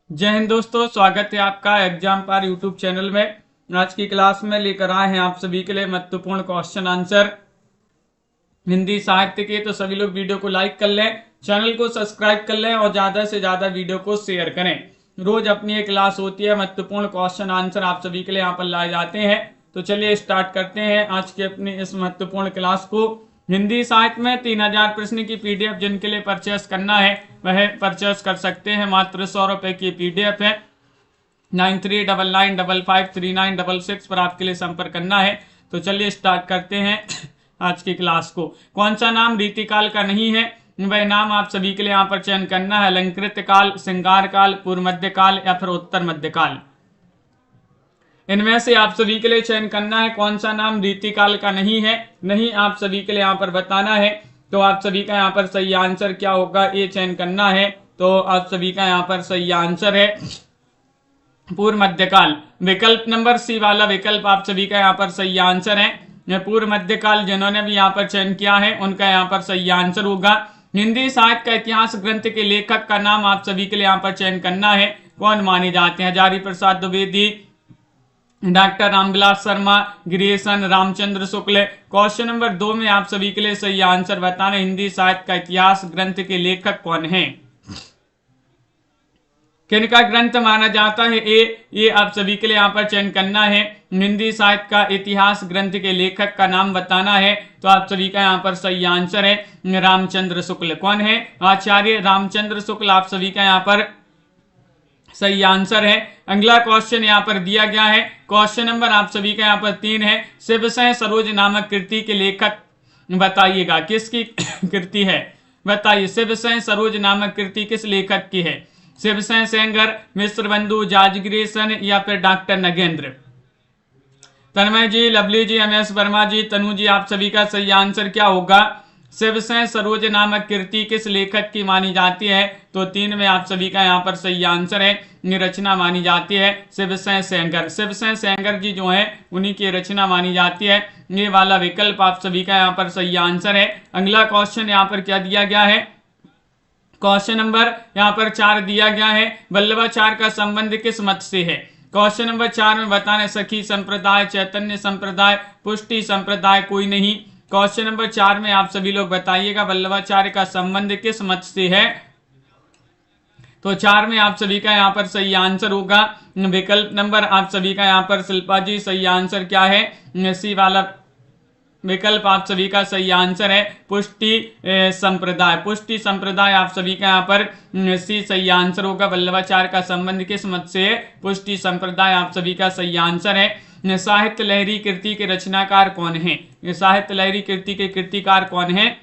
जय हिंद दोस्तों, स्वागत है आपका एग्जाम पार यूट्यूब चैनल में। आज की क्लास में लेकर आए हैं आप सभी के लिए महत्वपूर्ण क्वेश्चन आंसर हिंदी साहित्य के। तो सभी लोग वीडियो को लाइक कर लें, चैनल को सब्सक्राइब कर लें और ज्यादा से ज्यादा वीडियो को शेयर करें। रोज अपनी एक क्लास होती है, महत्वपूर्ण क्वेश्चन आंसर आप सभी के लिए यहाँ पर लाए जाते हैं। तो चलिए स्टार्ट करते हैं आज की अपनी इस महत्वपूर्ण क्लास को। हिंदी साहित्य में 3000 प्रश्न की पीडीएफ जिनके लिए परचेस करना है वह परचेस कर सकते हैं। मात्र 100 रुपए की पीडीएफ है। 9399553966 पर आपके लिए संपर्क करना है। तो चलिए स्टार्ट करते हैं आज की क्लास को। कौन सा नाम रीतिकाल का नहीं है, वह नाम आप सभी के लिए यहाँ पर चयन करना है। अलंकृत काल, श्रृंगार काल, पूर्व मध्य काल या फिर उत्तर मध्य काल। इनमें से आप सभी के लिए चयन करना है कौन सा नाम रीतिकाल का नहीं है। नहीं आप सभी के लिए यहाँ पर बताना है। तो आप सभी का यहाँ पर सही आंसर क्या होगा ये चयन करना है। तो आप सभी का यहाँ पर सही आंसर है पूर्व मध्यकाल। विकल्प नंबर सी वाला विकल्प आप सभी का यहाँ पर सही आंसर है। पूर्व मध्यकाल जिन्होंने भी यहाँ पर चयन किया है उनका यहाँ पर सही आंसर होगा। हिंदी साहित्य का इतिहास ग्रंथ के लेखक का नाम आप सभी के लिए यहाँ पर चयन करना है। कौन माने जाते हैं? Hazari Prasad Dwivedi, doctor Ramvilas Sharma, गिरीशन, Ramchandra Shukla. Question number 2 में आप सभी के लिए सही आंसर बताना, हिंदी साहित्य का इतिहास ग्रंथ के लेखक कौन है, किनका ग्रंथ माना जाता है। ये आप सभी के लिए यहाँ पर चयन करना है। हिंदी साहित्य का इतिहास ग्रंथ के लेखक का नाम बताना है। तो आप सभी का यहाँ पर सही आंसर है रामचंद्र शुक्ल। कौन है? आचार्य रामचंद्र शुक्ल आप सभी का यहाँ पर सही आंसर है। अगला क्वेश्चन यहाँ पर दिया गया है। क्वेश्चन नंबर आप सभी का यहाँ पर 3 है। शिवसेन सरोज नामक कृति के लेखक बताइएगा, किसकी कृति है बताइए। शिवसेन सरोज नामक कृति किस लेखक की है? शिवसेन सेंगर, मिश्र बंधु, जाजगिरीसन या फिर डॉक्टर नगेंद्र। तन्मय जी, लवली जी, एमएस वर्मा जी, तनु जी, आप सभी का सही आंसर क्या होगा? शिवसेन सरोज नामक कृति किस लेखक की मानी जाती है? तो 3 में आप सभी का यहाँ पर सही आंसर है रचना मानी जाती है शिवसेन सेंगर। शिवसेन सेंगर जी जो है उन्हीं की रचना मानी जाती है। ये वाला विकल्प आप सभी का यहाँ पर सही आंसर है। अगला क्वेश्चन यहाँ पर क्या दिया गया है? क्वेश्चन नंबर यहाँ पर 4 दिया गया है। वल्लभाचार्य का संबंध किस मत से है? क्वेश्चन नंबर 4 में बताने सखी संप्रदाय, चैतन्य संप्रदाय, पुष्टि संप्रदाय, कोई नहीं। क्वेश्चन नंबर 4 में आप सभी लोग बताइएगा वल्लभाचार्य का संबंध किस मत से है। तो 4 में आप सभी का यहाँ पर सही आंसर होगा विकल्प नंबर आप सभी का यहाँ पर शिल्पा जी सही आंसर क्या है? सी वाला विकल्प आप सभी का सही आंसर है पुष्टि संप्रदाय। पुष्टि संप्रदाय आप सभी का यहाँ पर सी सही आंसर होगा। वल्लभाचार्य का संबंध किस मत से है? पुष्टि संप्रदाय आप सभी का सही आंसर है। साहित्य लहरी कृति के रचनाकार कौन है? साहित्य लहरी कृति के कृतिकार कौन है?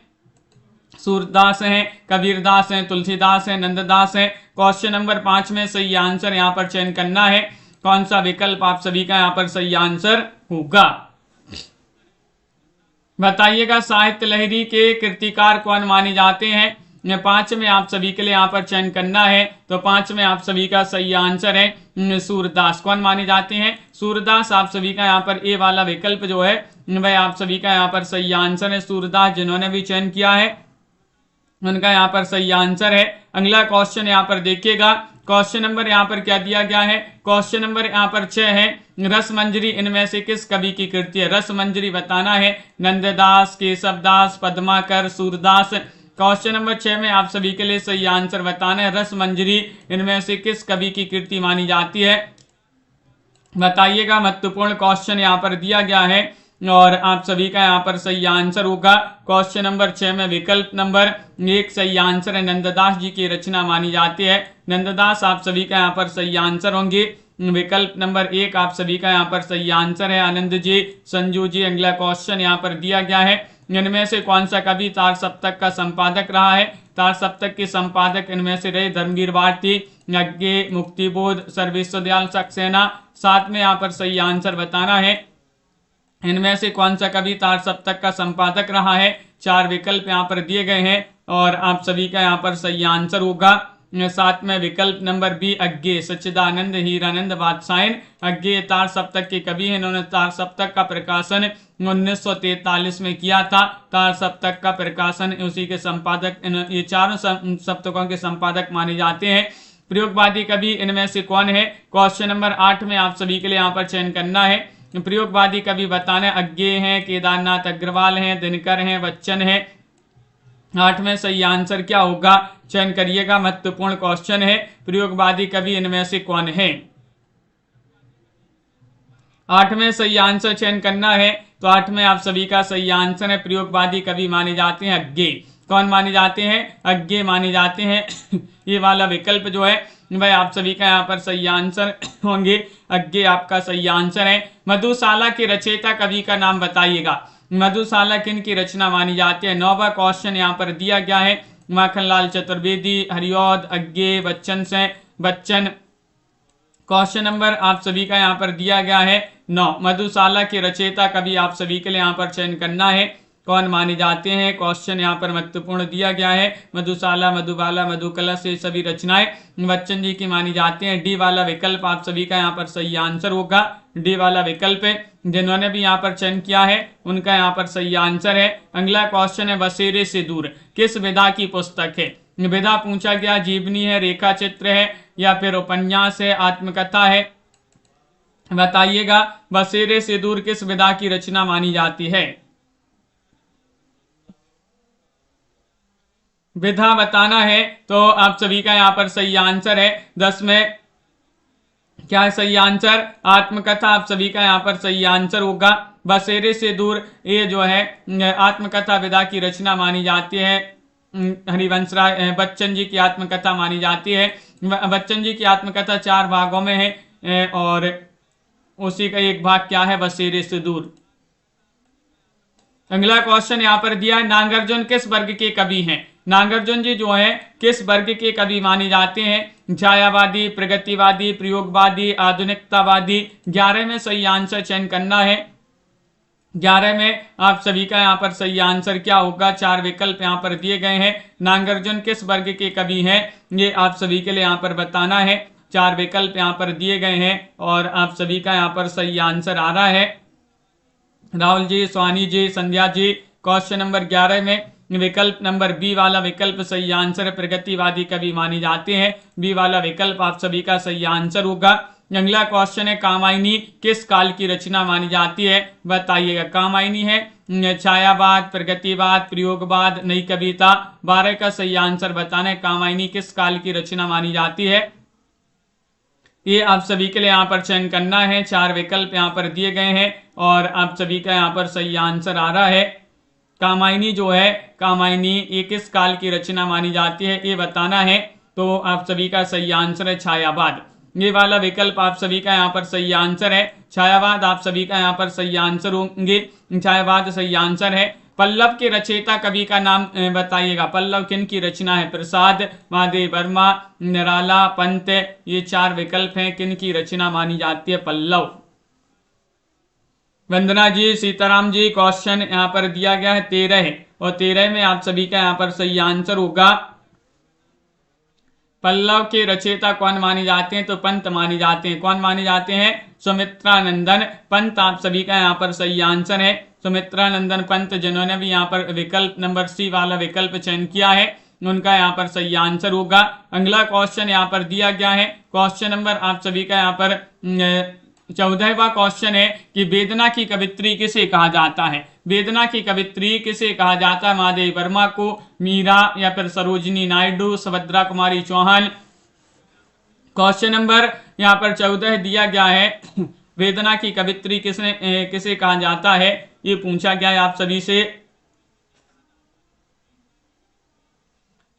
सूरदास हैं, कबीरदास हैं, तुलसीदास हैं, नंददास हैं। क्वेश्चन नंबर 5 में सही आंसर यहाँ पर चयन करना है। कौन सा विकल्प आप सभी का यहाँ पर सही आंसर होगा बताइएगा। साहित्य लहरी के कृतिकार कौन माने जाते हैं? 5 में आप सभी के लिए यहाँ पर चयन करना है। तो 5 में आप सभी का सही आंसर है सूरदास। कौन माने जाते हैं? सूरदास आप सभी का यहाँ पर ए वाला विकल्प जो है वह आप सभी का यहाँ पर सही आंसर है। सूरदास जिन्होंने भी चयन किया है उनका यहाँ पर सही आंसर है। अगला क्वेश्चन यहाँ पर देखिएगा। क्वेश्चन नंबर यहाँ पर क्या दिया गया है? क्वेश्चन नंबर यहाँ पर 6 है। रस मंजरी इनमें से किस कवि की कृति है? रस मंजरी बताना है। नंददास, केशवदास, पद्माकर, सूरदास। क्वेश्चन नंबर 6 में आप सभी के लिए सही आंसर बताना है। रस मंजरी इनमें से किस कवि की कृति मानी जाती है बताइएगा। महत्वपूर्ण क्वेश्चन यहाँ पर दिया गया है और आप सभी का यहाँ पर सही आंसर होगा। क्वेश्चन नंबर 6 में विकल्प नंबर 1 सही आंसर है। नंददास जी की रचना मानी जाती है। नंददास आप सभी का यहाँ पर सही आंसर होंगे। विकल्प नंबर 1 आप सभी का यहाँ पर सही आंसर है। आनंद जी, संजू जी। अगला क्वेश्चन यहाँ पर दिया गया है। इनमें से कौन सा कवि तार सप्तक का संपादक रहा है? तार सप्तक के संपादक इनमें से रहे धर्मवीर भारती, यज्ञ, मुक्तिबोध, सर विश्वदयाल सक्सेना। 7 में यहाँ पर सही आंसर बताना है। इनमें से कौन सा कवि तार सप्तक का संपादक रहा है? 4 विकल्प यहाँ पर दिए गए हैं और आप सभी का यहाँ पर सही आंसर होगा 7 में विकल्प नंबर बी अज्ञे, सच्चिदानंद हीरानंद बादशायन। अज्ञे तार सप्तक के कवि हैं। इन्होंने तार सप्तक का प्रकाशन 1943 में किया था। तार सप्तक का प्रकाशन उसी के संपादक, ये चारों सप्तकों के संपादक माने जाते हैं। प्रयोगवादी कवि इनमें से कौन है? क्वेश्चन नंबर 8 में आप सभी के लिए यहाँ पर चयन करना है। प्रयोगवादी कवि बताना, अज्ञेय हैं, केदारनाथ अग्रवाल हैं, दिनकर हैं, बच्चन है। 8 में सही आंसर क्या होगा? चयन करिएगा, महत्वपूर्ण क्वेश्चन है। प्रयोगवादी कवि इनमें से कौन है? 8 में सही आंसर चयन करना है। तो 8 में आप सभी का सही आंसर है, प्रयोगवादी कवि माने जाते हैं अज्ञेय। कौन माने जाते हैं? अज्ञेय माने जाते हैं। ये वाला विकल्प जो है वह आप सभी का यहाँ पर सही आंसर होंगे, अज्ञेय आपका सही आंसर है। मधुशाला के रचयिता कवि का नाम बताइएगा। मधुशाला किन की रचना मानी जाती है? 9वां क्वेश्चन यहाँ पर दिया गया है। माखनलाल चतुर्वेदी, हरिऔध, अज्ञेय, बच्चन से बच्चन। क्वेश्चन नंबर आप सभी का यहाँ पर दिया गया है 9। मधुशाला के रचयिता कवि आप सभी के लिए यहाँ पर चयन करना है, कौन माने जाते हैं? क्वेश्चन यहाँ पर महत्वपूर्ण दिया गया है। मधुशाला, मधुबाला, मधुकलश ये सभी रचनाएं बच्चन जी की मानी जाती हैं। डी वाला विकल्प आप सभी का यहाँ पर सही आंसर होगा। डी वाला विकल्प है, जिन्होंने भी यहाँ पर चयन किया है उनका यहाँ पर सही आंसर है। अगला क्वेश्चन है, बसेरे से दूर किस विधा की पुस्तक है? विधा पूछा गया, जीवनी है, रेखा चित्र है, या फिर उपन्यास है, आत्मकथा है? बताइएगा, बसेरे से दूर किस विधा की रचना मानी जाती है? विधा बताना है। तो आप सभी का यहाँ पर सही आंसर है 10 में क्या है सही आंसर? आत्मकथा आप सभी का यहाँ पर सही आंसर होगा। बसेरे से दूर ये जो है आत्मकथा विधा की रचना मानी जाती है। हरिवंश राय बच्चन जी की आत्मकथा मानी जाती है। बच्चन जी की आत्मकथा 4 भागों में है और उसी का एक भाग क्या है? बसेरे से दूर। अगला क्वेश्चन यहाँ पर दिया है, नागार्जुन किस वर्ग के कवि हैं? नागार्जुन जी जो है किस वर्ग के कवि माने जाते हैं? छायावादी, प्रगतिवादी, प्रयोगवादी, आधुनिकतावादी? 11 में सही आंसर चयन करना है। 11 में आप सभी का यहाँ पर सही आंसर क्या होगा? 4 विकल्प यहाँ पर दिए गए हैं। नागार्जुन किस वर्ग के कवि हैं, ये आप सभी के लिए यहाँ पर बताना है। 4 विकल्प यहाँ पर दिए गए हैं और आप सभी का यहाँ पर सही आंसर आ रहा है। राहुल जी, स्वानी जी, संध्या जी। क्वेश्चन नंबर 11 में विकल्प नंबर बी वाला विकल्प सही आंसर है, प्रगतिवादी कवि माने जाते हैं। बी वाला विकल्प आप सभी का सही आंसर होगा। अगला क्वेश्चन है, कामायनी किस काल की रचना मानी जाती है? बताइएगा। कामायनी है छायावाद, प्रगतिवाद, प्रयोगवाद, नई कविता? 12 का सही आंसर बताना है, कामायनी किस काल की रचना मानी जाती है? ये आप सभी के लिए यहाँ पर चयन करना है। 4 विकल्प यहाँ पर दिए गए हैं और आप सभी का यहाँ पर सही आंसर आ रहा है। कामायनी जो है, कामायनी ये किस काल की रचना मानी जाती है ये बताना है। तो आप सभी का सही आंसर है छायावाद। ये वाला विकल्प आप सभी का यहाँ पर सही आंसर है। छायावाद आप सभी का यहाँ पर सही आंसर होंगे। छायावाद सही आंसर है। पल्लव के रचयिता कवि का नाम बताइएगा। पल्लव किन की रचना है? प्रसाद, महादेव वर्मा, निराला, पंत? ये 4 विकल्प हैं, किन की रचना मानी जाती है पल्लव? वंदना जी, सीताराम जी, क्वेश्चन यहाँ पर दिया गया है 13 है और 13 में आप सभी का यहाँ पर सही आंसर होगा। पल्लव के रचयिता कौन माने जाते हैं? तो पंत माने जाते हैं। कौन माने जाते हैं? सुमित्रानंदन पंत आप सभी का यहाँ पर सही आंसर है। सुमित्रानंदन पंत, जिन्होंने भी यहाँ पर विकल्प नंबर सी वाला विकल्प चयन किया है, उनका यहाँ पर सही आंसर होगा। अगला क्वेश्चन यहाँ पर दिया गया है। क्वेश्चन नंबर आप सभी का यहाँ पर 14वां क्वेश्चन है कि वेदना की कवित्री किसे कहा जाता है? वेदना की कवित्री किसे कहा जाता है? महादेव वर्मा को, मीरा, या फिर सरोजिनी नायडू, सुभद्रा कुमारी चौहान? क्वेश्चन नंबर यहाँ पर 14 दिया गया है। वेदना की कवित्री किसे कहा जाता है, ये पूछा गया है आप सभी से।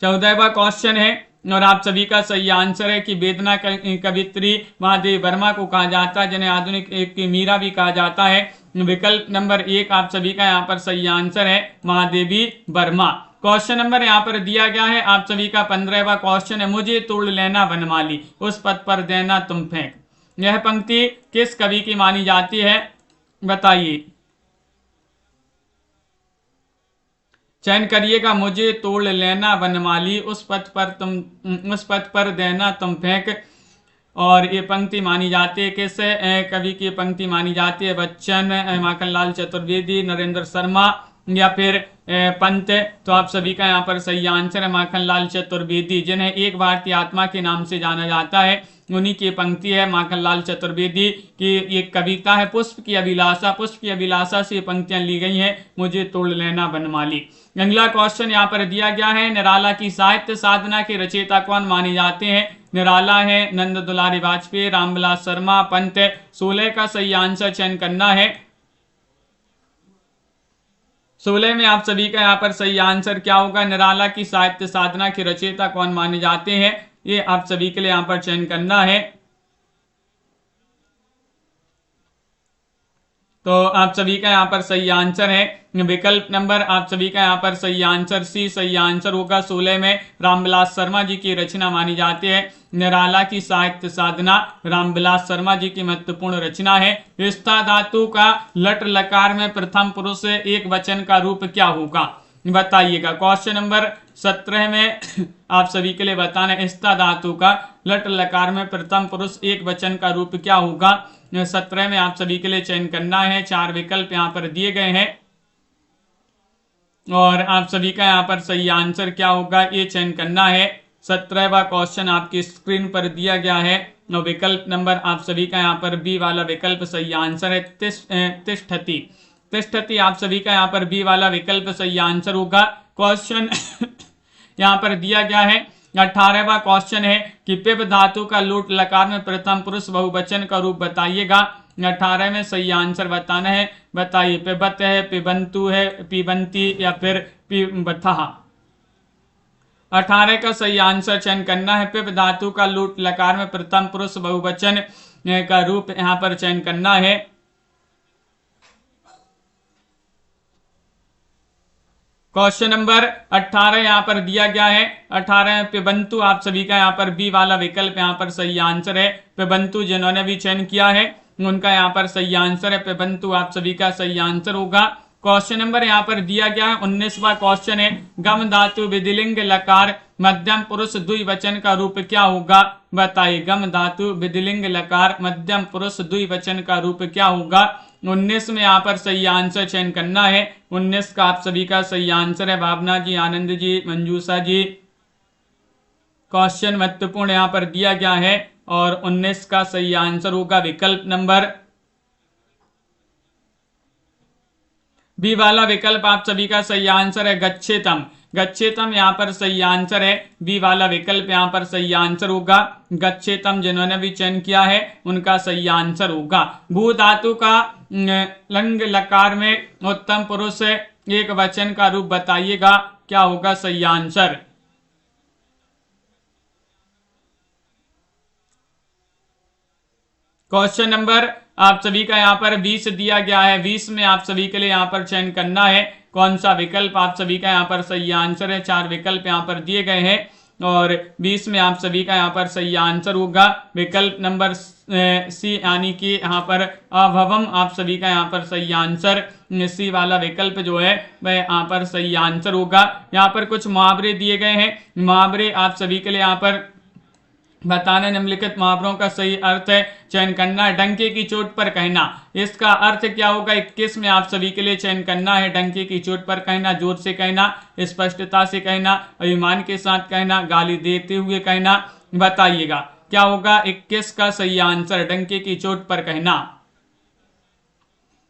14वां क्वेश्चन है और आप सभी का सही आंसर है कि वेदना कवित्री महादेव वर्मा को कहा जाता है, जिन्हें आधुनिक की मीरा भी कहा जाता है। विकल्प नंबर 1 आप सभी का यहाँ पर सही आंसर है, महादेवी वर्मा। क्वेश्चन नंबर यहाँ पर दिया गया है आप सभी का 15वां क्वेश्चन है, मुझे तोड़ लेना वनमाली, उस पद पर देना तुम फेंक। यह पंक्ति किस कवि की मानी जाती है? बताइए, चयन करिएगा। मुझे तोड़ लेना वनमाली, उस पद पर देना तुम फेंक। और ये पंक्ति मानी जाती है किस कवि की पंक्ति मानी जाती है? बच्चन, माखनलाल चतुर्वेदी, नरेंद्र शर्मा, या फिर पंत, तो आप सभी का यहाँ पर सही आंसर है माखनलाल चतुर्वेदी, जिन्हें एक भारतीय आत्मा के नाम से जाना जाता है। उन्हीं की पंक्ति है माखनलाल चतुर्वेदी की एक कविता है पुष्प की अभिलाषा। पुष्प की अभिलाषा से पंक्तियां ली गई हैं, मुझे तोड़ लेना बनमाली। अगला क्वेश्चन यहाँ पर दिया गया है, निराला की साहित्य साधना के रचयिता कौन माने जाते हैं? निराला है नंद दुलारी वाजपेयी, रामविलास शर्मा, पंत। 16 का सही आंसर चयन करना है। 16 में आप सभी का यहाँ पर सही आंसर क्या होगा? निराला की साहित्य साधना के रचयिता कौन माने जाते हैं, ये आप सभी के लिए यहाँ पर चयन करना है। तो आप सभी का यहाँ पर सही आंसर है विकल्प नंबर, आप सभी का यहाँ पर सही आंसर सी सही आंसर होगा। 16 में रामविलास शर्मा जी की रचना मानी जाती है। निराला की साहित्य साधना रामविलास शर्मा जी की महत्वपूर्ण रचना है। स्था धातु का लट लकार में प्रथम पुरुष एक वचन का रूप क्या होगा, बताइएगा। क्वेश्चन नंबर 17 में आप सभी के लिए बताना है, स्था धातु का लट लकार में प्रथम पुरुष एक वचन का रूप क्या होगा। 17 में आप सभी के लिए चयन करना है। 4 विकल्प यहाँ पर दिए गए हैं और आप सभी का यहाँ पर सही आंसर क्या होगा, ये चयन करना है। 17वां क्वेश्चन आपकी स्क्रीन पर दिया गया है और विकल्प नंबर आप सभी का यहाँ पर बी वाला विकल्प सही आंसर है। तिष्ठति, तिष्ठति आप सभी का यहाँ पर बी वाला विकल्प सही आंसर होगा। क्वेश्चन यहाँ पर दिया गया है 18वां क्वेश्चन है कि पिब धातु का लूट लकार में प्रथम पुरुष बहुवचन का रूप बताइएगा। 18 में सही आंसर बताना है, बताइए। पिबत है, पिबंतु है, पिबंती या फिर पिबथः। 18 का सही आंसर चयन करना है। पिब धातु का लूट लकार में प्रथम पुरुष बहुवचन का रूप यहाँ पर चयन करना है। क्वेश्चन नंबर 18 यहाँ पर दिया गया है। 18 पिबंतु आप सभी का यहाँ पर बी वाला विकल्प यहाँ पर सही आंसर है। पिबंतु जिन्होंने भी चयन किया है उनका यहाँ पर सही आंसर है। पिबंतु आप सभी का सही आंसर होगा। क्वेश्चन नंबर यहाँ पर दिया गया है 19वां क्वेश्चन है, गम धातु विधिलिंग लकार मध्यम पुरुष द्विवचन का रूप क्या होगा, बताइए। गम धातु विधिलिंग लकार मध्यम पुरुष द्विवचन का रूप क्या होगा। 19 में यहाँ पर सही आंसर चयन करना है। 19 का आप सभी का सही आंसर है। भावना जी, आनंद जी, मंजूषा जी। क्वेश्चन महत्वपूर्ण यहाँ पर दिया गया है और 19 का सही आंसर होगा विकल्प नंबर बी वाला विकल्प आप सभी का सही आंसर है। गच्छेतम, गच्छेतम यहाँ पर सही आंसर है। बी वाला विकल्प यहाँ पर सही आंसर होगा। गच्छेतम जिन्होंने भी चयन किया है उनका सही आंसर होगा। भू धातु का लंग लकार में उत्तम पुरुष एक वचन का रूप बताइएगा, क्या होगा सही आंसर। क्वेश्चन नंबर आप सभी का यहाँ पर 20 दिया गया है। 20 में आप सभी के लिए यहाँ पर चयन करना है कौन सा विकल्प आप सभी का यहाँ पर सही आंसर है। 4 विकल्प यहाँ पर दिए गए हैं और 20 में आप सभी का यहाँ पर सही आंसर होगा विकल्प नंबर सी, यानी कि यहाँ पर अभवम आप सभी का यहाँ पर सही आंसर सी वाला विकल्प जो है वह यहाँ पर सही आंसर होगा। यहाँ पर कुछ मुहावरे दिए गए हैं। मुहावरे आप सभी के लिए यहाँ पर बताना, निम्नलिखित मुहावरों का सही अर्थ है चयन करना है। डंके की चोट पर कहना, इसका अर्थ क्या होगा। 21 में आप सभी के लिए चयन करना है। डंके की चोट पर कहना, जोर से कहना, स्पष्टता से कहना, अभिमान के साथ कहना, गाली देते हुए कहना, बताइएगा क्या होगा 21 का सही आंसर। डंके की चोट पर कहना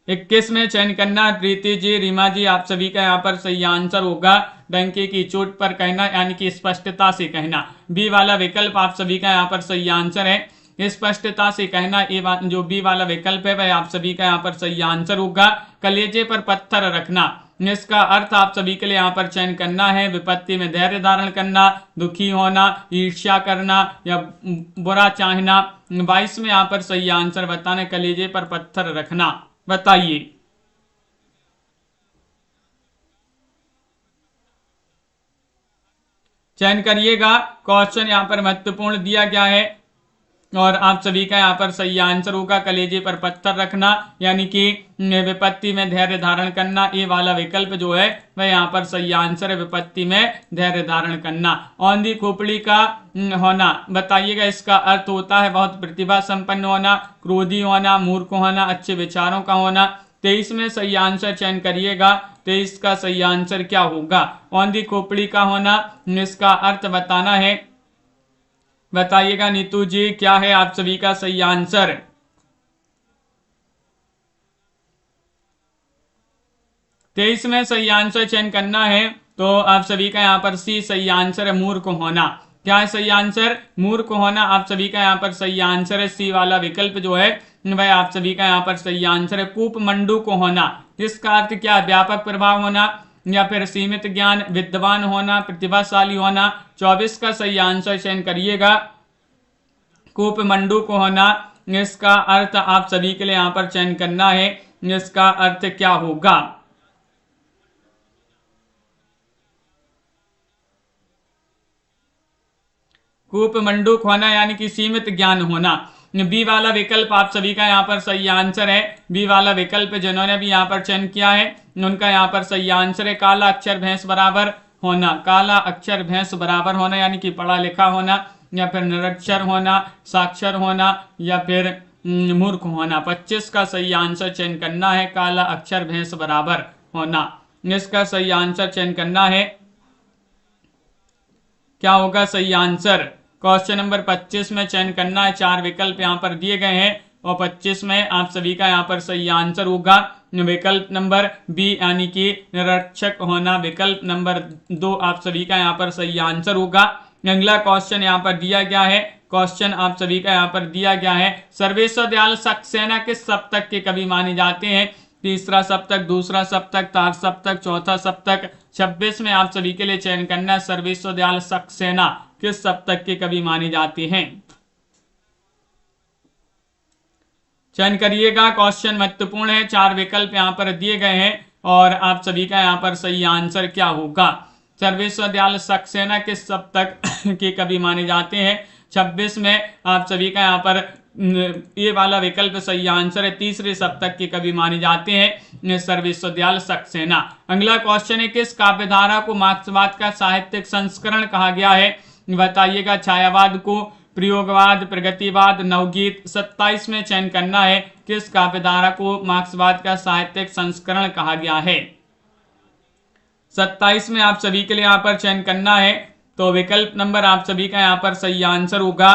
21 में चयन करना। प्रीति जी, रीमा जी आप सभी का यहाँ पर सही आंसर होगा डंके की चोट पर कहना, यानी कि स्पष्टता से कहना। बी वाला विकल्प आप सभी का यहाँ पर सही आंसर है। स्पष्टता से कहना, ये बात जो बी वाला विकल्प है वह आप सभी का यहाँ पर सही आंसर होगा। कलेजे पर पत्थर रखना, इसका अर्थ आप सभी के लिए यहाँ पर चयन करना है। विपत्ति में धैर्य धारण करना, दुखी होना, ईर्ष्या करना या बुरा चाहना। 22 में यहाँ पर सही आंसर बताना, कलेजे पर पत्थर रखना, बताइए। चयन करिएगा। क्वेश्चन यहाँ पर महत्वपूर्ण दिया गया है और आप सभी का यहाँ पर सही आंसर होगा कलेजे पर पत्थर रखना, यानी कि विपत्ति में धैर्य धारण करना। ये वाला विकल्प जो है वह यहाँ पर सही आंसर है, विपत्ति में धैर्य धारण करना। औंधी खोपड़ी का होना, बताइएगा इसका अर्थ होता है बहुत प्रतिभा संपन्न होना, क्रोधी होना, मूर्ख होना, अच्छे विचारों का होना, 23 में सही आंसर चयन करिएगा। 23 का सही आंसर क्या होगा? औंधी खोपड़ी का होना, इसका अर्थ बताना है। बताइएगा नीतू जी, क्या है आप सभी का सही आंसर? तेईस में सही आंसर चयन करना है, तो आप सभी का यहाँ पर सी सही आंसर है, मूर्ख होना। क्या है सही आंसर? मूर्ख होना आप सभी का यहाँ पर सही आंसर है। सी वाला विकल्प जो है वह आप सभी का यहाँ पर सही आंसर है। कूपमंडू को होना, इसका अर्थ क्या? व्यापक प्रभाव होना या फिर सीमित ज्ञान, विद्वान होना, प्रतिभाशाली होना। 24 का सही आंसर चयन करिएगा। कूपमंडू को होना, इसका अर्थ आप सभी के लिए यहाँ पर चयन करना है। इसका अर्थ क्या होगा? कूपमंडूक होना यानी कि सीमित ज्ञान होना। बी वाला विकल्प आप सभी का यहाँ पर सही आंसर है। बी वाला विकल्प जिन्होंने भी यहाँ पर चयन किया है उनका यहाँ पर सही आंसर है। काला अक्षर भैंस बराबर होना, काला अक्षर भैंस बराबर होना यानी कि पढ़ा लिखा होना या फिर निरक्षर होना, साक्षर होना या फिर मूर्ख होना। 25 का सही आंसर चयन करना है। काला अक्षर भैंस बराबर होना, इसका सही आंसर चयन करना है। क्या होगा सही आंसर? क्वेश्चन नंबर 25 में चयन करना है। 4 विकल्प यहाँ पर दिए गए हैं और 25 में आप सभी का यहाँ पर सही आंसर होगा विकल्प नंबर बी यानी कि निरक्षक होना। विकल्प नंबर 2 आप सभी का यहाँ पर सही आंसर होगा। अगला क्वेश्चन यहाँ पर दिया गया है। क्वेश्चन आप सभी का यहाँ पर दिया गया है, सर्वेश्वर दयाल सक्सेना किस सप्तक के कवि माने जाते हैं? तीसरा सप्तक, दूसरा सप्तक, तार सप्तक, चौथा सप्तक। 26 में आप सभी के लिए चयन करना है, सर्वेश्वर दयाल सक्सेना किस सप्तक के कवि माने जाते हैं? चयन करिएगा। क्वेश्चन महत्वपूर्ण है। 4 विकल्प यहाँ पर दिए गए हैं और आप सभी का यहाँ पर सही आंसर क्या होगा? सर्वेश्वर दयाल सक्सेना किस सप्तक के कवि माने जाते हैं? 26 में आप सभी का यहाँ पर ये वाला विकल्प सही आंसर है। तीसरे सप्तक के कवि माने जाते हैं सर्वेश्वर दयाल सक्सेना। अगला क्वेश्चन है, किस काव्यधारा को मार्क्सवाद का साहित्यिक संस्करण कहा गया है? बताइएगा। छायावाद को, प्रयोगवाद, प्रगतिवाद, नवगीत। 27 में चयन करना है, किस काव्यधारा को मार्क्सवाद का साहित्यिक संस्करण कहा गया है? 27 में आप सभी के लिए यहाँ पर चयन करना है, तो विकल्प नंबर आप सभी का यहाँ पर सही आंसर होगा।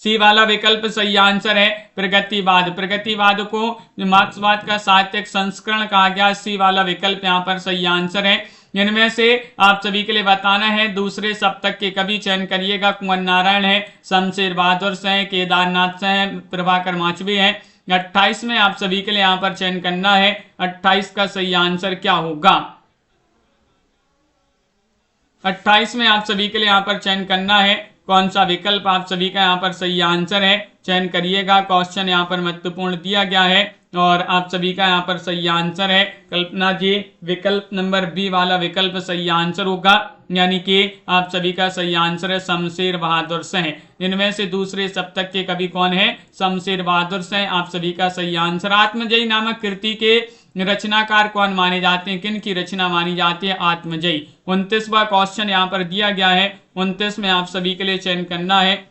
सी वाला विकल्प सही आंसर है, प्रगतिवाद। प्रगतिवाद को मार्क्सवाद का साहित्यिक संस्करण कहा गया। सी वाला विकल्प यहाँ पर सही आंसर है। इनमें से आप सभी के लिए बताना है, दूसरे सप्तक के कवि चयन करिएगा। कुंवर नारायण है, शमशेर बहादुर से हैं, केदारनाथ से हैं, प्रभाकर माचवी हैं। 28 में आप सभी के लिए यहाँ पर चयन करना है। 28 का सही आंसर क्या होगा? 28 में आप सभी के लिए यहाँ पर चयन करना है, कौन सा विकल्प आप सभी का यहाँ पर सही आंसर है? चयन करिएगा। क्वेश्चन यहाँ पर महत्वपूर्ण दिया गया है और आप सभी का यहाँ पर सही आंसर है। कल्पना जी, विकल्प नंबर बी वाला विकल्प सही आंसर होगा, यानी कि आप सभी का सही आंसर है शमशेर बहादुर सिंह। इनमें से दूसरे सप्तक के कवि कौन है? शमशेर बहादुर सिंह आप सभी का सही आंसर। आत्मजयी नामक कृति के रचनाकार कौन माने जाते हैं? किन की रचना मानी जाती है आत्मजयी? 29वां क्वेश्चन यहाँ पर दिया गया है। 29 में आप सभी के लिए चयन करना है,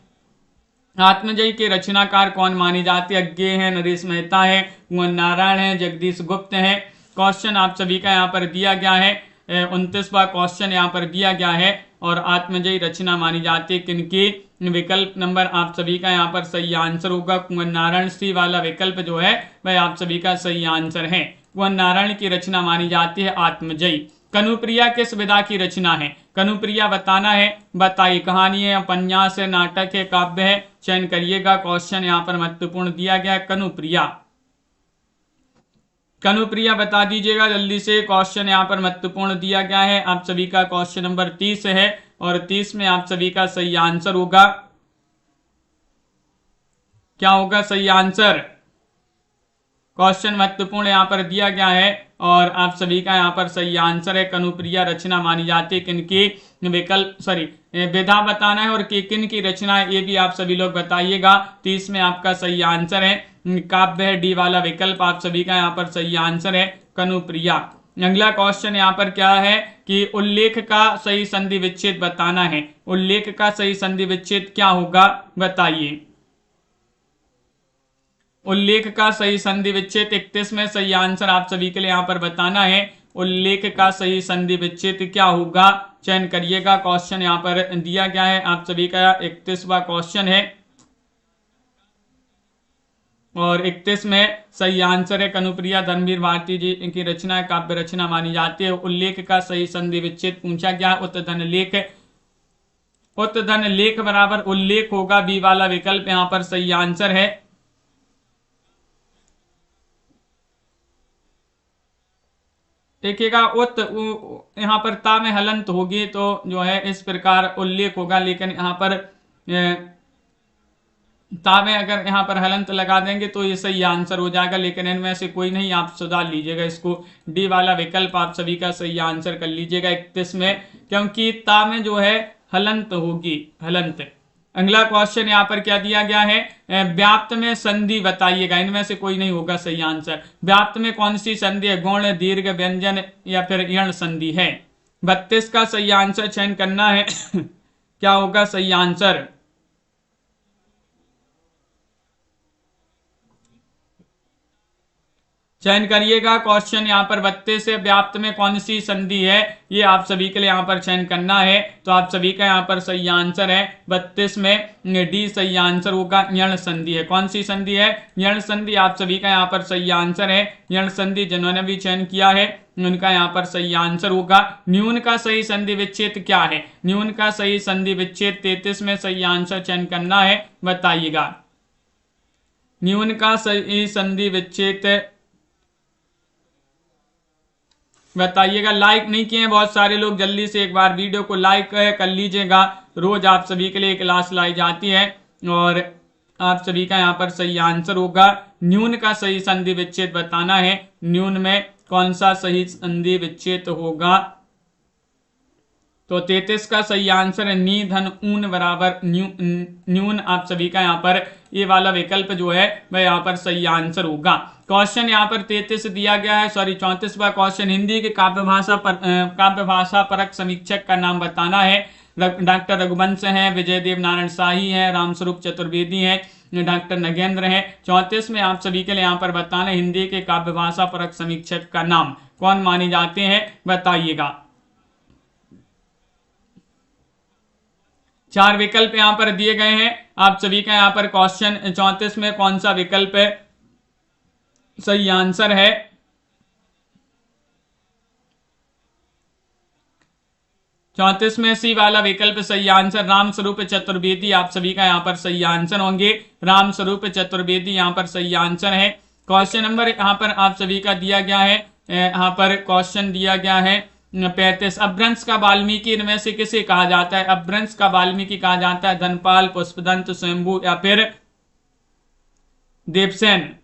आत्मजयी के रचनाकार कौन माने जाते हैं? अज्ञेय है, नरेश मेहता है, कुंवर नारायण है, जगदीश गुप्त है। क्वेश्चन आप सभी का यहाँ पर दिया गया है। 29वां क्वेश्चन यहाँ पर दिया गया है और आत्मजयी रचना मानी जाती है किनकी? विकल्प नंबर आप सभी का यहाँ पर सही आंसर होगा कुंवर नारायण। सी वाला विकल्प जो है वह आप सभी का सही आंसर है। कुंवर नारायण की रचना मानी जाती है आत्मजयी। कनुप्रिया किस विधा की रचना है? कनुप्रिया बताना है। बताइए, कहानी है, उपन्यास है, नाटक है, काव्य है? चयन करिएगा। क्वेश्चन यहाँ पर महत्वपूर्ण दिया गया है। कनुप्रिया, कनुप्रिया बता दीजिएगा जल्दी से। क्वेश्चन यहाँ पर महत्वपूर्ण दिया गया है। आप सभी का क्वेश्चन नंबर 30 है और 30 में आप सभी का सही आंसर होगा। क्या होगा सही आंसर? क्वेश्चन महत्वपूर्ण यहाँ पर दिया गया है और आप सभी का यहाँ पर सही आंसर है। कनुप्रिया रचना मानी जाती है किनकी? विधा बताना है और किन की रचना है ये भी आप सभी लोग बताइएगा। 30 में आपका सही आंसर है काव्य है। डी वाला विकल्प आप सभी का यहाँ पर सही आंसर है कनुप्रिया। अगला क्वेश्चन यहाँ पर क्या है कि उल्लेख का सही संधि विच्छेद बताना है। उल्लेख का सही संधि विच्छेद क्या होगा? बताइए। उल्लेख का सही संधि विच्छेद 31 में सही आंसर आप सभी के लिए यहाँ पर बताना है। उल्लेख का सही संधि विच्छेद क्या होगा, चयन करिएगा। क्वेश्चन यहाँ पर दिया गया है आप सभी का 31वां क्वेश्चन है और 31 में सही आंसर है कनुप्रिया धर्मवीर भारती जी की रचना काव्य रचना मानी जाती है। उल्लेख का सही संधि विच्छेद पूछा गया। उत्तधन लेख, उत्तधन लेख बराबर उल्लेख होगा, बी वाला विकल्प यहाँ पर सही आंसर है। देखिएगा यहाँ पर ता में हलंत होगी तो जो है इस प्रकार उल्लेख होगा, लेकिन यहाँ पर ता में अगर यहाँ पर हलंत लगा देंगे तो ये सही आंसर हो जाएगा, लेकिन इनमें से कोई नहीं, आप सुधार लीजिएगा इसको। डी वाला विकल्प आप सभी का सही आंसर कर लीजिएगा 31 में, क्योंकि ता में जो है हलंत होगी, हलंत। अगला क्वेश्चन यहाँ पर क्या दिया गया है, व्याप्त में संधि बताइएगा। इनमें से कोई नहीं होगा सही आंसर। व्याप्त में कौन सी संधि है, गौण, दीर्घ, व्यंजन या फिर यण संधि है। 32 का सही आंसर चयन करना है। क्या होगा सही आंसर, चयन करिएगा। क्वेश्चन यहाँ पर 32 से व्याप्त में कौन सी संधि है, ये आप सभी के लिए यहाँ पर चयन करना है। तो आप सभी का यहाँ पर सही आंसर है 32 में डी सही आंसर होगा, यण संधि है। कौन सी संधि है, यण संधि। आप सभी का यहाँ पर सही आंसर है यण संधि। जिन्होंने भी चयन किया है उनका यहाँ पर सही आंसर होगा। न्यून का सही संधि विच्छेद क्या है, न्यून का सही संधि विच्छेद 33 में सही आंसर चयन करना है, बताइएगा। न्यून का सही संधि विच्छेद बताइएगा। लाइक नहीं किए हैं बहुत सारे लोग, जल्दी से एक बार वीडियो को लाइक कर लीजिएगा। रोज आप सभी के लिए क्लास लाई जाती है और आप सभी का यहाँ पर सही आंसर होगा। न्यून का सही संधि विच्छेद बताना है। न्यून में कौन सा सही संधि विच्छेद होगा, तो 33 का सही आंसर है नी धन ऊन बराबर न्यून। आप सभी का यहाँ पर ये वाला विकल्प जो है वह यहाँ पर सही आंसर होगा। क्वेश्चन यहाँ पर 33 दिया गया है, सॉरी 34वां क्वेश्चन, हिंदी के काव्य भाषा परक समीक्षक का नाम बताना है। डॉक्टर रघुवंश हैं, विजय देव नारायण शाही हैं, रामस्वरूप चतुर्वेदी हैं, डॉक्टर नगेंद्र हैं। 34 में आप सभी के लिए यहाँ पर बताना हिंदी के काव्य भाषा परक समीक्षक का नाम कौन माने जाते हैं, बताइएगा। 4 विकल्प यहाँ पर दिए गए हैं। आप सभी का यहाँ पर क्वेश्चन 34 में कौन सा विकल्प है सही आंसर है, चौंतीस में सी वाला विकल्प सही आंसर रामस्वरूप चतुर्वेदी। आप सभी का यहाँ पर सही आंसर होंगे, रामस्वरूप चतुर्वेदी यहाँ पर सही आंसर है। क्वेश्चन नंबर यहाँ पर आप सभी का दिया गया है, यहाँ पर क्वेश्चन दिया गया है 35। अपभ्रंश का वाल्मीकि इनमें से किसे कहा जाता है, अपभ्रंश का वाल्मीकि कहा जाता है धनपाल, पुष्पदंत, स्वयंभू या फिर देवसेन।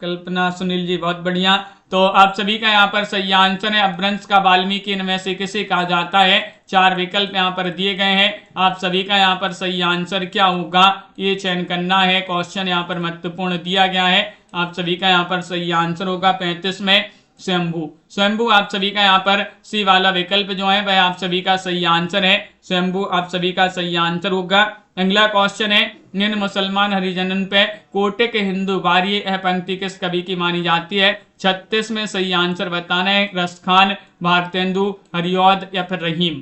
कल्पना सुनील जी बहुत बढ़िया। तो आप सभी का यहाँ पर सही आंसर है अपभ्रंश का वाल्मीकि इनमें से किसे कहा जाता है। 4 विकल्प यहाँ पर दिए गए हैं। आप सभी का यहाँ पर सही आंसर क्या होगा ये चयन करना है। क्वेश्चन यहाँ पर महत्वपूर्ण दिया गया है। आप सभी का यहाँ पर सही आंसर होगा 35 में स्वयंभू। स्वयंभू आप सभी का यहाँ पर सी वाला विकल्प जो है वह आप सभी का सही आंसर है। स्वयंभू आप सभी का सही आंसर होगा। अगला क्वेश्चन है निम्न मुसलमान हरिजनन पे कोटिक हिंदू वार्य यह पंक्ति किस कवि की मानी जाती है। 36 में सही आंसर बताना है रसखान, भारतेंदु, हरिऔध या फिर रहीम।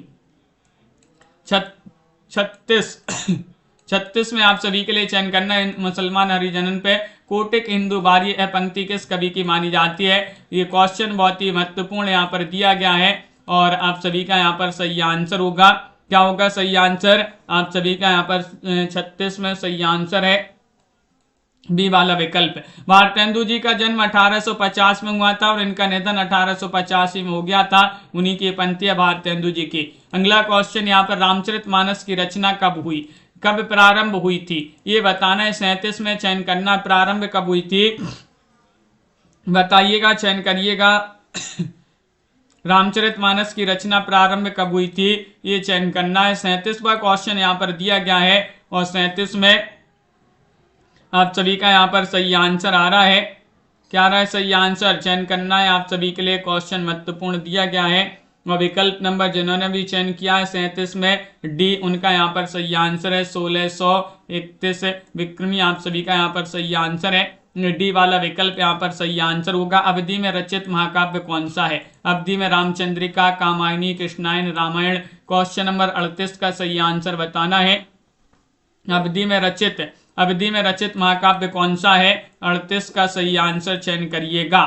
36 में आप सभी के लिए चयन करना है मुसलमान हरिजनन पे कोटिक हिंदू वार्य यह पंक्ति किस कवि की मानी जाती है। ये क्वेश्चन बहुत ही महत्वपूर्ण यहाँ पर दिया गया है और आप सभी का यहाँ पर सही आंसर होगा। क्या होगा सही आंसर, आप सभी का यहाँ पर 36 में सही आंसर है बी वाला विकल्प। भारतेंदु जी का जन्म 1850 में हुआ था और इनका निधन 1885 में हो गया था। उन्हीं की पंक्ति है भारतेंदु जी की। अगला क्वेश्चन यहाँ पर रामचरितमानस की रचना कब हुई, कब प्रारंभ हुई थी ये बताना है। 37 में चयन करना प्रारंभ कब हुई थी बताइएगा, चयन करिएगा। रामचरितमानस की रचना प्रारंभ कब हुई थी ये चयन करना है। 37वां क्वेश्चन यहाँ पर दिया गया है और 37 में आप सभी का यहाँ पर सही आंसर आ रहा है। क्या आ रहा है सही आंसर, चयन करना है आप सभी के लिए। क्वेश्चन महत्वपूर्ण दिया गया है और विकल्प नंबर जिन्होंने भी चयन किया है 37 में डी, उनका यहाँ पर सही आंसर है 1631 विक्रमी, आप सभी का यहाँ पर सही आंसर है डी वाला विकल्प यहाँ पर सही आंसर होगा। अवधि में रचित महाकाव्य कौन सा है? अवधि में रामचंद्रिका, कामायनी, कृष्णायन, रामायण। क्वेश्चन नंबर 38 का सही आंसर बताना है। अवधि में रचित महाकाव्य कौन सा है? 38 का सही आंसर चयन करिएगा।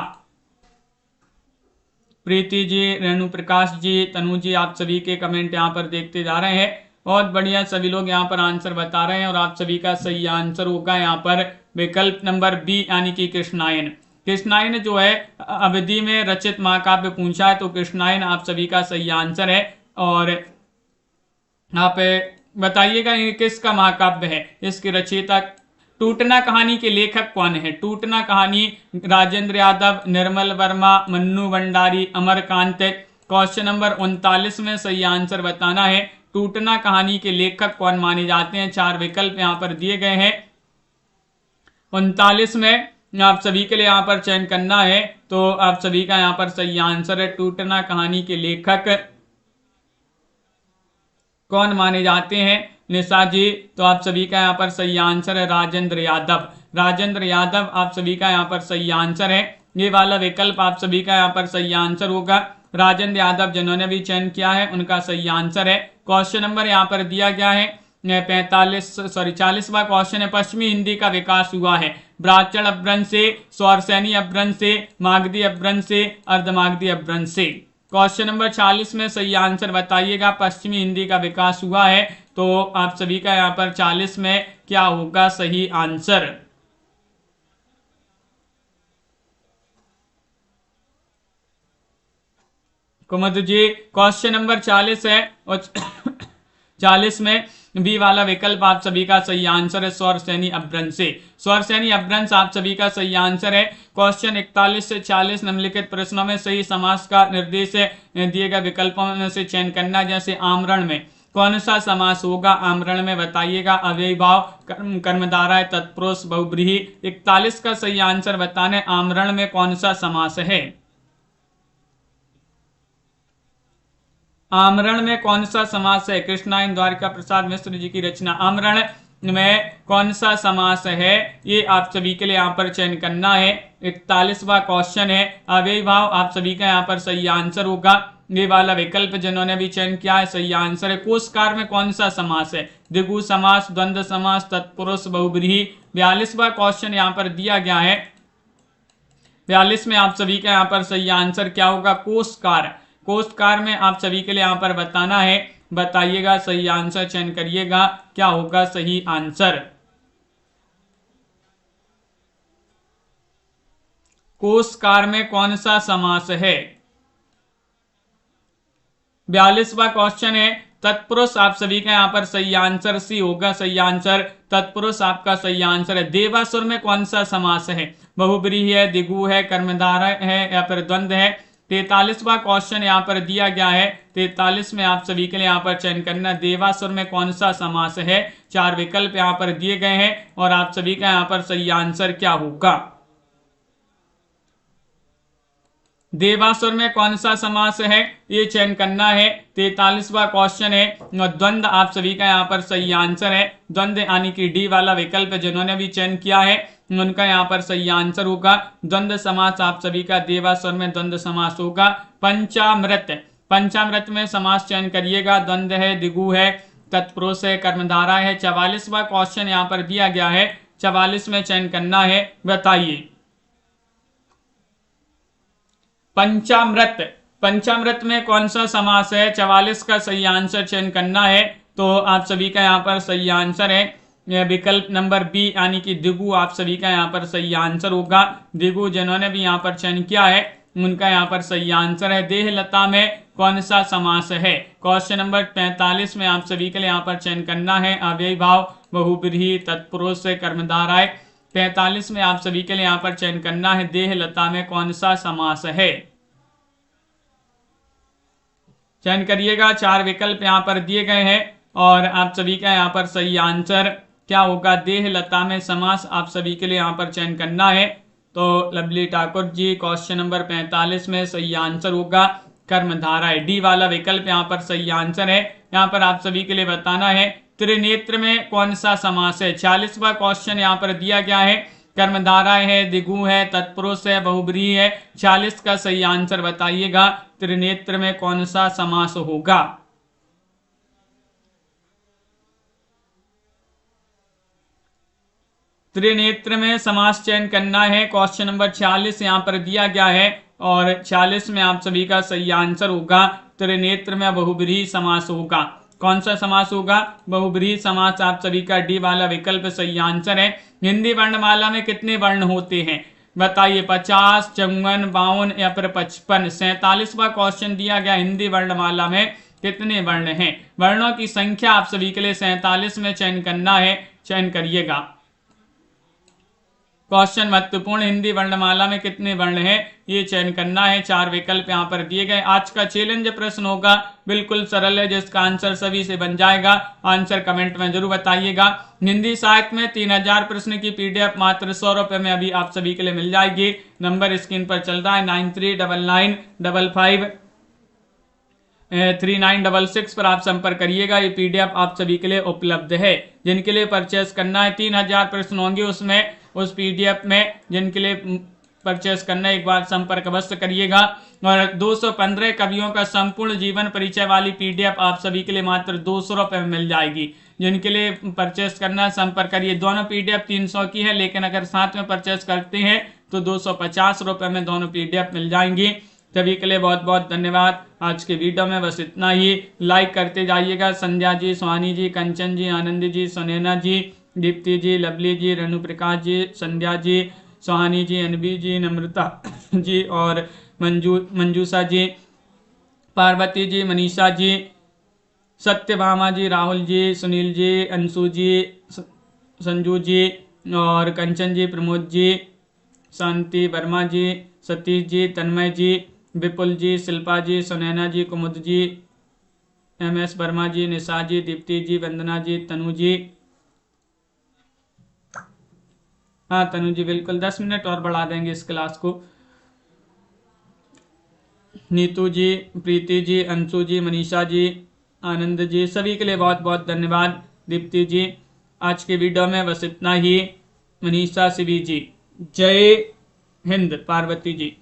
प्रीति जी, रेणु प्रकाश जी, तनु जी, आप सभी के कमेंट यहाँ पर देखते जा रहे हैं। बहुत बढ़िया, सभी लोग यहाँ पर आंसर बता रहे हैं और आप सभी का सही आंसर होगा यहाँ पर विकल्प नंबर बी यानी कि कृष्णायन। कृष्णायन जो है अवधि में रचित महाकाव्य पूछा है, तो कृष्णायन आप सभी का सही आंसर है। और आप बताइएगा ये किसका महाकाव्य है, इसके रचयिता। टूटना कहानी के लेखक कौन है? टूटना कहानी राजेंद्र यादव, निर्मल वर्मा, मन्नू भंडारी, अमरकांत। क्वेश्चन नंबर 39 में सही आंसर बताना है। टूटना कहानी के लेखक कौन माने जाते हैं? 4 विकल्प यहाँ पर दिए गए हैं। 39 में आप सभी के लिए यहाँ पर चयन करना है, तो आप सभी का यहाँ पर सही आंसर है टूटना कहानी के लेखक कौन माने जाते हैं? निशा जी, तो आप सभी का यहाँ पर सही आंसर है राजेंद्र यादव। राजेंद्र यादव आप सभी का यहाँ पर सही आंसर है। ये वाला विकल्प आप सभी का यहाँ पर सही आंसर होगा। राजेंद्र यादव जिन्होंने भी चयन किया है उनका सही आंसर है। क्वेश्चन नंबर यहाँ पर दिया गया है 40वां क्वेश्चन है। पश्चिमी हिंदी का विकास हुआ है ब्राह्मण अपभ्रंश से, स्वरसैनी अपभ्रंश से, मागधी अपभ्रंश से, अर्धमागधी अपभ्रंश से। क्वेश्चन नंबर 40 में सही आंसर बताइएगा। पश्चिमी हिंदी का विकास हुआ है, तो आप सभी का यहाँ पर 40 में क्या होगा सही आंसर? कुमुद जी, क्वेश्चन नंबर 40 है और 40 में बी वाला विकल्प आप सभी का सही आंसर है स्वरसैनी अपभ्रंश से। स्वरसैनी अपभ्रंश आप सभी का सही आंसर है। क्वेश्चन 41 से 40 निम्नलिखित प्रश्नों में सही समास का निर्देश दिए गए विकल्पों में से चयन करना। जैसे आमरण में कौन सा समास होगा? आमरण में बताइएगा अव्ययी भाव, कर्मधारय, तत्पुरुष, बहुब्रीहि। 41 का सही आंसर बताने आमरण में कौन सा समास है? आमरण में कौन सा समास है? कृष्णायन द्वारिका प्रसाद मिश्र जी की रचना। आमरण में कौन सा समास है? ये आप सभी के लिए यहाँ पर चयन करना है। 41वां क्वेश्चन है अव्ययी भाव, आप सभी का यहाँ पर सही आंसर होगा। ये वाला विकल्प जिन्होंने भी चयन किया है सही आंसर है। कोशकार में कौन सा समास है? द्विगु समास, द्वंद्व समास, तत्पुरुष, बहुब्रीहि। 42वां क्वेश्चन यहाँ पर दिया गया है। 42 में आप सभी का यहाँ पर सही आंसर क्या होगा? कोशकार। कोशकार में आप सभी के लिए यहाँ पर बताना है, बताइएगा सही आंसर चयन करिएगा, क्या होगा सही आंसर? कोशकार में कौन सा समास है? 42वां क्वेश्चन है तत्पुरुष, आप सभी का यहाँ पर सही आंसर सी होगा सही आंसर। तत्पुरुष आपका सही आंसर है। देवासुर में कौन सा समास है? बहुब्रीहि है, द्विगु है, कर्मधारय है या फिर द्वंद्व है। 43वां क्वेश्चन यहाँ पर दिया गया है। 43 में आप सभी के लिए यहाँ पर चयन करना देवासुर में कौन सा समास है। 4 विकल्प यहाँ पर दिए गए हैं और आप सभी का यहाँ पर सही आंसर क्या होगा? देवासुर में कौन सा समास है ये चयन करना है। 43वां क्वेश्चन है द्वंद्व, आप सभी का यहाँ पर सही आंसर है। द्वंद्व यानी कि डी वाला विकल्प जिन्होंने भी चयन किया है उनका यहाँ पर सही आंसर होगा। द्वंद्व समास आप सभी का देवासुर में द्वंद्व समास होगा। पंचामृत, पंचामृत में समास चयन करिएगा। द्वंद्व है, द्विगु है, तत्पुरुष है, कर्मधारा है। 44वां क्वेश्चन यहाँ पर दिया गया है। 44 में चयन करना है, बताइए। पंचामृत, पंचामृत में कौन सा समास है? 44 का सही आंसर चयन करना है, तो आप सभी का यहाँ पर सही आंसर है विकल्प नंबर बी यानी कि द्विगु, आप सभी का यहाँ पर सही आंसर होगा। द्विगु जिन्होंने भी यहाँ पर चयन किया है उनका यहाँ पर सही आंसर है। देहलता में कौन सा समास है? क्वेश्चन नंबर 45 में आप सभी के लिए यहाँ पर चयन करना है अव्ययी भाव, बहुब्रीहि, तत्पुरुष, कर्मधारय। 45 में आप सभी के लिए यहाँ पर चयन करना है देहलता में कौन सा समास है। चयन करिएगा। 4 विकल्प यहाँ पर दिए गए हैं और आप सभी का यहाँ पर सही आंसर क्या होगा? देहलता में समास आप सभी के लिए यहाँ पर चयन करना है। तो lovely Thakur ji question number 45 में सही आंसर होगा कर्मधारा है। डी वाला विकल्प यहाँ पर सही आंसर है। यहाँ पर आप सभी के लिए बताना है त्रिनेत्र में कौन सा समास है। 46वां क्वेश्चन यहाँ पर दिया गया है। कर्मधाराएं है, दिगु है, तत्पुरुष है, बहुब्रीहि है। 40 का सही आंसर बताइएगा त्रिनेत्र में कौन सा समास होगा। त्रिनेत्र में समास चयन करना है। क्वेश्चन नंबर 46 यहाँ पर दिया गया है और 46 में आप सभी का सही आंसर होगा त्रिनेत्र में बहुब्रीहि समास होगा। कौन सा समास होगा? बहुब्रीहि समास। आप सभी का डी वाला विकल्प सही आंसर है। हिंदी वर्णमाला में कितने वर्ण होते हैं बताइए? 50, 54, 52 या फिर 55। 47वां क्वेश्चन दिया गया हिंदी वर्णमाला में कितने वर्ण हैं। वर्णों की संख्या आप सभी के लिए 47 में चयन करना है, चयन करिएगा। क्वेश्चन महत्वपूर्ण, हिंदी वर्णमाला में कितने वर्ण हैं ये चयन करना है। 4 विकल्प यहाँ पर दिए गए। आज का चैलेंज प्रश्न होगा, बिल्कुल सरल है, जिसका आंसर सभी से बन जाएगा। आंसर कमेंट में जरूर बताइएगा। हिंदी साहित्य में 3000 प्रश्न की पीडीएफ मात्र 100 रुपए में अभी आप सभी के लिए मिल जाएगी। नंबर स्क्रीन पर चल रहा है 9399553966 पर आप संपर्क करिएगा। ये पीडीएफ आप सभी के लिए उपलब्ध है। जिनके लिए परचेस करना है 3000 प्रश्न होंगे उसमें, उस पीडीएफ में जिनके लिए परचेस करना एक बार संपर्क अवश्य करिएगा। और 215 कवियों का संपूर्ण जीवन परिचय वाली पीडीएफ आप सभी के लिए मात्र 200 रुपए में मिल जाएगी। जिनके लिए परचेस करना संपर्क करिए। दोनों पीडीएफ 300 की है, लेकिन अगर साथ में परचेस करते हैं तो 250 रुपए में दोनों पीडीएफ मिल जाएंगी। सभी के लिए बहुत बहुत धन्यवाद। आज के वीडियो में बस इतना ही। लाइक करते जाइएगा। संध्या जी, सुहानी जी, कंचन जी, आनंदी जी, सुनैना जी, दीप्ति जी, लवली जी, रेणु प्रकाश जी, संध्या जी, सुहानी जी, अनबी जी, नम्रता जी और मंजूषा जी, पार्वती जी, मनीषा जी, सत्यभामा जी, राहुल जी, सुनील जी, अंशु जी, संजू जी और कंचन जी, प्रमोद जी, शांति वर्मा जी, सतीश जी, तन्मय जी, विपुल जी, शिल्पा जी, सुनैना जी, कुमुद जी, MS वर्मा जी, निशा जी, दीप्ति जी, वंदना जी, तनु जी। हाँ तनु जी बिल्कुल, 10 मिनट और बढ़ा देंगे इस क्लास को। नीतू जी, प्रीति जी, अंशु जी, मनीषा जी, आनंद जी, सभी के लिए बहुत बहुत धन्यवाद। दीप्ति जी, आज के वीडियो में बस इतना ही। मनीषा शिवी जी, जय हिंद। पार्वती जी।